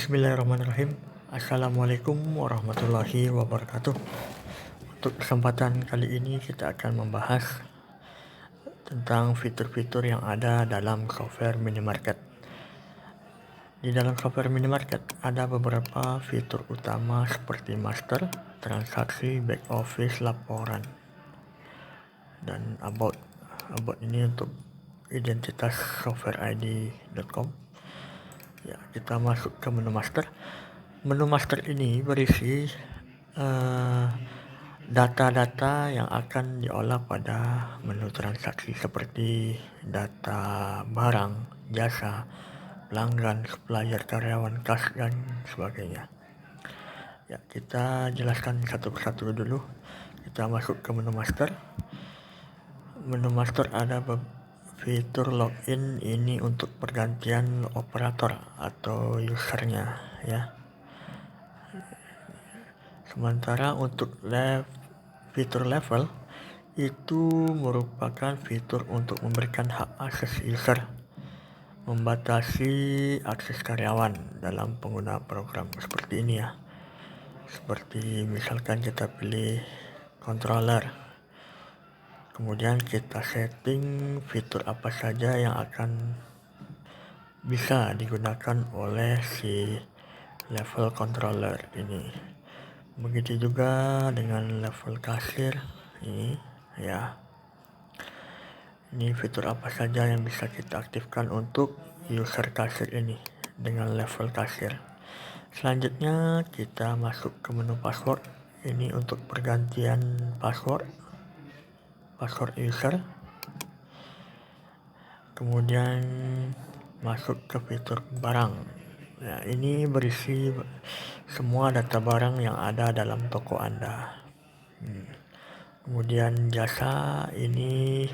Bismillahirrahmanirrahim. Assalamualaikum warahmatullahi wabarakatuh. Untuk kesempatan kali ini kita akan membahas tentang fitur-fitur yang ada dalam software minimarket. Di dalam software minimarket ada beberapa fitur utama seperti master, transaksi, back office, laporan, dan about. About ini untuk identitas softwareid.com. Ya, kita masuk ke menu master. Menu master ini berisi data-data yang akan diolah pada menu transaksi seperti data barang, jasa, pelanggan, supplier, karyawan, kas, dan sebagainya. Ya, kita jelaskan satu persatu dulu. Kita masuk ke menu master. Menu master ada fitur login, ini untuk pergantian operator atau usernya ya. Sementara untuk fitur level itu merupakan fitur untuk memberikan hak akses user, membatasi akses karyawan dalam pengguna program seperti ini ya. Seperti misalkan kita pilih controller, kemudian kita setting fitur apa saja yang akan bisa digunakan oleh si level controller ini. Begitu juga dengan level kasir ini ya. Ini fitur apa saja yang bisa kita aktifkan untuk user kasir ini dengan level kasir. Selanjutnya kita masuk ke menu password. Ini untuk pergantian password user. Kemudian masuk ke fitur barang. Ya, ini berisi semua data barang yang ada dalam toko Anda. Kemudian jasa, ini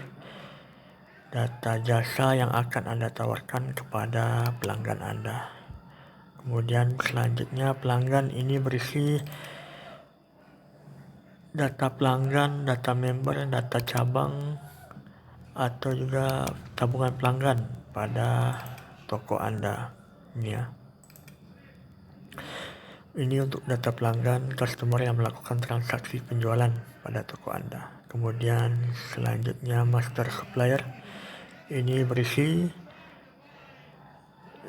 data jasa yang akan Anda tawarkan kepada pelanggan Anda. Kemudian selanjutnya pelanggan, ini berisi data pelanggan, data member, data cabang, atau juga tabungan pelanggan pada toko Anda ya. Ini untuk data pelanggan customer yang melakukan transaksi penjualan pada toko Anda. Kemudian selanjutnya master supplier, ini berisi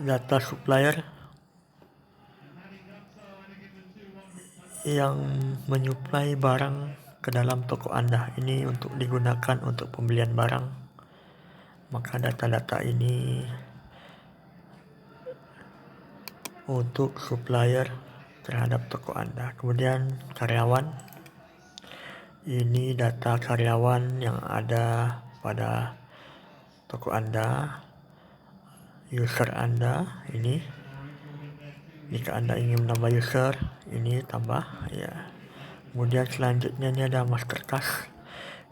data supplier yang menyuplai barang ke dalam toko Anda. Ini untuk digunakan untuk pembelian barang. Maka data-data ini untuk supplier terhadap toko Anda. Kemudian karyawan, ini data karyawan yang ada pada toko Anda. User Anda ini, jika Anda ingin menambah user, ini tambah ya. Kemudian selanjutnya ini ada master kas.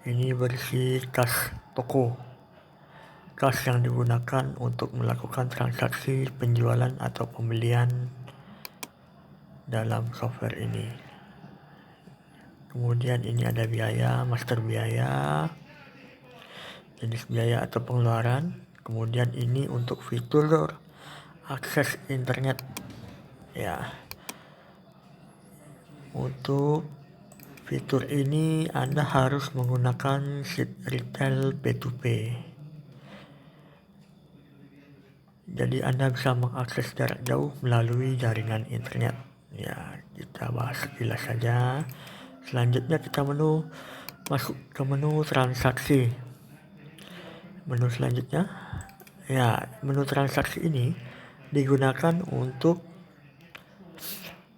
Ini berisi kas toko, kas yang digunakan untuk melakukan transaksi penjualan atau pembelian dalam software ini. Kemudian ini ada biaya, master biaya, jenis biaya atau pengeluaran. Kemudian ini untuk fitur akses internet ya. Untuk fitur ini Anda harus menggunakan SIM retail P2P. Jadi Anda bisa mengakses jarak jauh melalui jaringan internet. Ya, kita bahas sekilas saja. Selanjutnya kita masuk ke menu transaksi. Menu selanjutnya, ya, menu transaksi ini digunakan untuk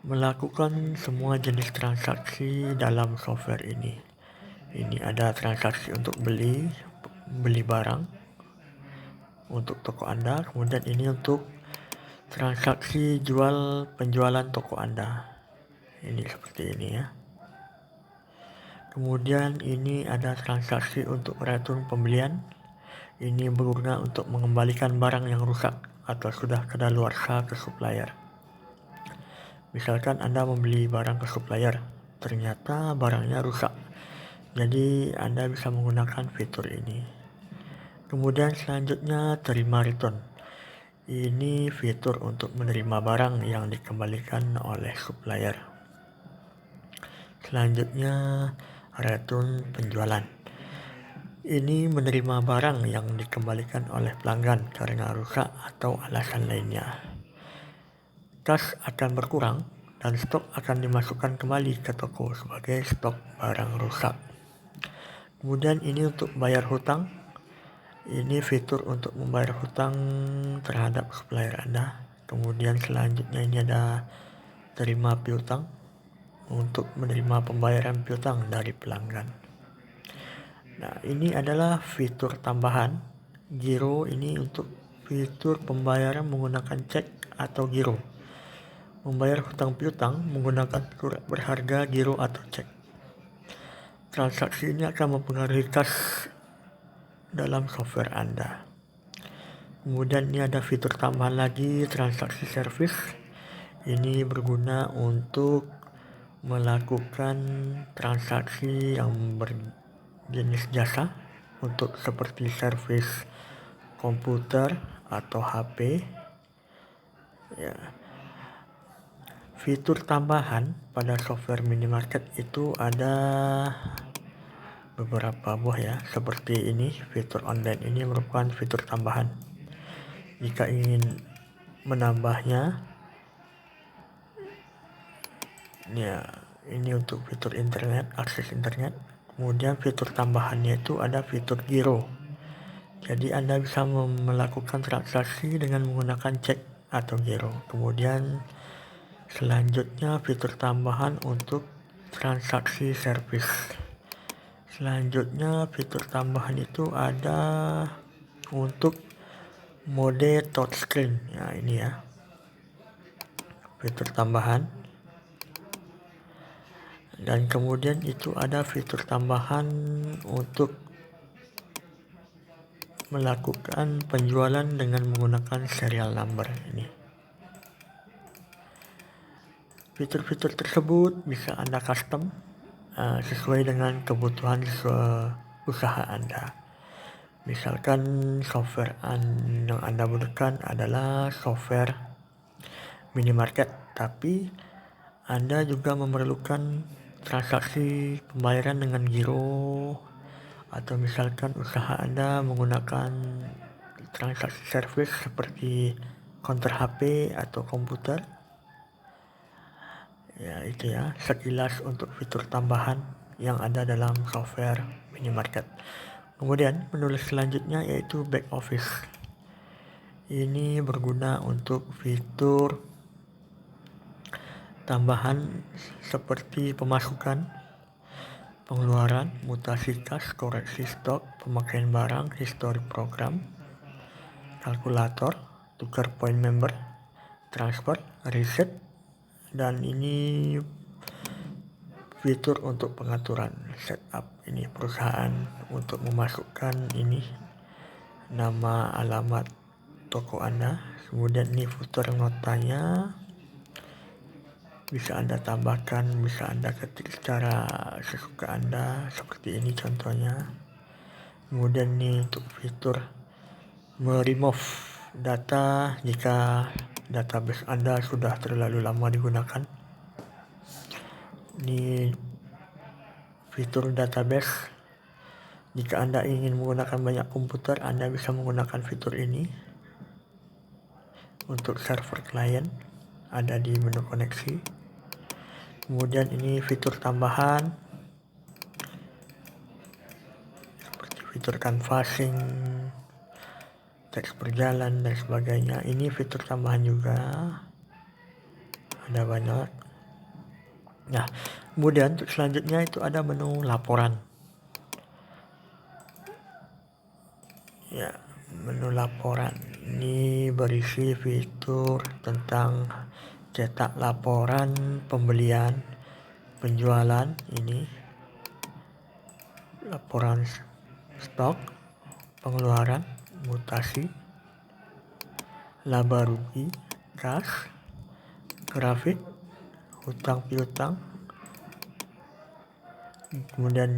melakukan semua jenis transaksi dalam software ini. Ini ada transaksi untuk beli barang untuk toko Anda. Kemudian ini untuk transaksi penjualan toko Anda. Ini seperti ini ya. Kemudian ini ada transaksi untuk return pembelian. Ini berguna untuk mengembalikan barang yang rusak atau sudah kadaluarsa ke supplier. Misalkan Anda membeli barang ke supplier, ternyata barangnya rusak. Jadi Anda bisa menggunakan fitur ini. Kemudian selanjutnya terima return. Ini fitur untuk menerima barang yang dikembalikan oleh supplier. Selanjutnya, return penjualan. Ini menerima barang yang dikembalikan oleh pelanggan karena rusak atau alasan lainnya. Kas akan berkurang dan stok akan dimasukkan kembali ke toko sebagai stok barang rusak. Kemudian ini untuk bayar hutang. Ini fitur untuk membayar hutang terhadap supplier Anda. Kemudian selanjutnya ini ada terima piutang untuk menerima pembayaran piutang dari pelanggan. Nah, ini adalah fitur tambahan. Giro ini untuk fitur pembayaran menggunakan cek atau giro. Membayar hutang piutang menggunakan surat berharga, giro atau cek. Transaksi ini akan mempengaruhi kas dalam software Anda. Kemudian ini ada fitur tambahan lagi, transaksi service. Ini berguna untuk melakukan transaksi yang berjenis jasa untuk seperti servis komputer atau HP. Ya. Fitur tambahan pada software minimarket itu ada beberapa buah ya, seperti ini. Fitur online ini merupakan fitur tambahan. Jika ingin menambahnya, ya, ini untuk fitur internet, akses internet. Kemudian fitur tambahannya itu ada fitur giro. Jadi Anda bisa melakukan transaksi dengan menggunakan cek atau giro. Kemudian selanjutnya fitur tambahan untuk transaksi service. Selanjutnya fitur tambahan itu ada untuk mode touchscreen. Ya, ini ya. Fitur tambahan. Dan kemudian itu ada fitur tambahan untuk melakukan penjualan dengan menggunakan serial number ini. Fitur-fitur tersebut bisa Anda custom sesuai dengan kebutuhan usaha Anda. Misalkan software yang Anda butuhkan adalah software minimarket, tapi Anda juga memerlukan transaksi pembayaran dengan giro, atau misalkan usaha Anda menggunakan transaksi service seperti counter HP atau komputer. Ya, itu ya sekilas untuk fitur tambahan yang ada dalam software minimarket. Kemudian menu selanjutnya yaitu back office. Ini berguna untuk fitur tambahan seperti pemasukan, pengeluaran, mutasi kas, koreksi stok, pemakaian barang, histori program, kalkulator, tukar poin member, transfer, reset, dan ini fitur untuk pengaturan setup ini perusahaan untuk memasukkan ini nama, alamat toko Anda. Kemudian ini fitur notanya bisa Anda tambahkan, bisa Anda ketik secara sesuka Anda, seperti ini contohnya. Kemudian ini untuk fitur remove data jika database Anda sudah terlalu lama digunakan. Ini fitur database. Jika Anda ingin menggunakan banyak komputer, Anda bisa menggunakan fitur ini. Untuk server klien ada di menu koneksi. Kemudian ini fitur tambahan seperti fitur canvassing, teks berjalan dan sebagainya. Ini fitur tambahan juga, ada banyak. Nah, kemudian untuk selanjutnya itu ada menu laporan. Ya, menu laporan ini berisi fitur tentang cetak laporan pembelian, penjualan, ini laporan stok, pengeluaran, mutasi, laba rugi, kas, grafik, hutang piutang. Kemudian ini